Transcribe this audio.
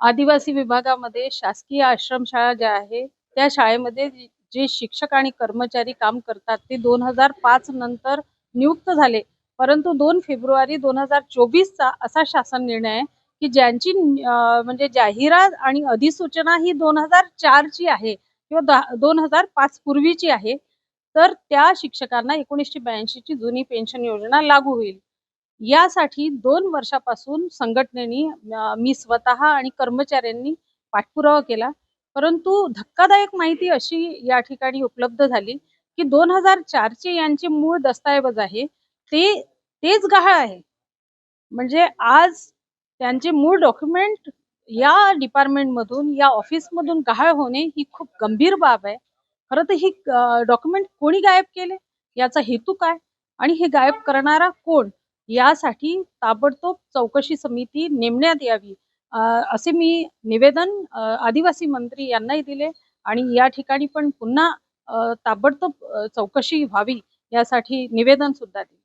आदिवासी विभागामध्ये शासकीय आश्रमशाळा ज्या आहे, त्या शाळेमध्ये जे शिक्षक आणि कर्मचारी काम करतात ते 2005 नंतर नियुक्त झाले. परंतु 2 फेब्रुवारी 2024 चा असा शासन निर्णय आहे, की ज्यांची म्हणजे जाहिरात आणि अधिसूचना ही 2004 ची आहे किंवा 2005 पूर्वीची आहे. तर त्या शिक्षकांना 1982 ची जुनी पेन्शन योजना लागू होईल. यासाठी 2 वर्षापासून संघटनेनी मी स्वतः आणि कर्मचाऱ्यांनी पाठपुरावा केला. परंतु धक्कादायक माहिती अशी या ठिकाणी उपलब्ध झाली, की 2004 चे यांचे मूळ दस्तऐवज आहे, तेच गहाळ आहे. म्हणजे आज त्यांचे मूळ डॉक्युमेंट या डिपार्टमेंटमधून, या ऑफिसमधून गहाळ होणे ही खूप गंभीर बाब आहे. खरं तर ही डॉक्युमेंट कोणी गायब केले? याचा हेतू काय? आणि हे गायब करणारा कोण? यासाठी ताबडतोब चौकशी समिती नेमण्यात यावी. असे मी निवेदन आदिवासी मंत्री यांनाही दिले आणि या ठिकाणी पण पुन्हा ताबडतोब चौकशी व्हावी यासाठी निवेदन सुद्धा दिले.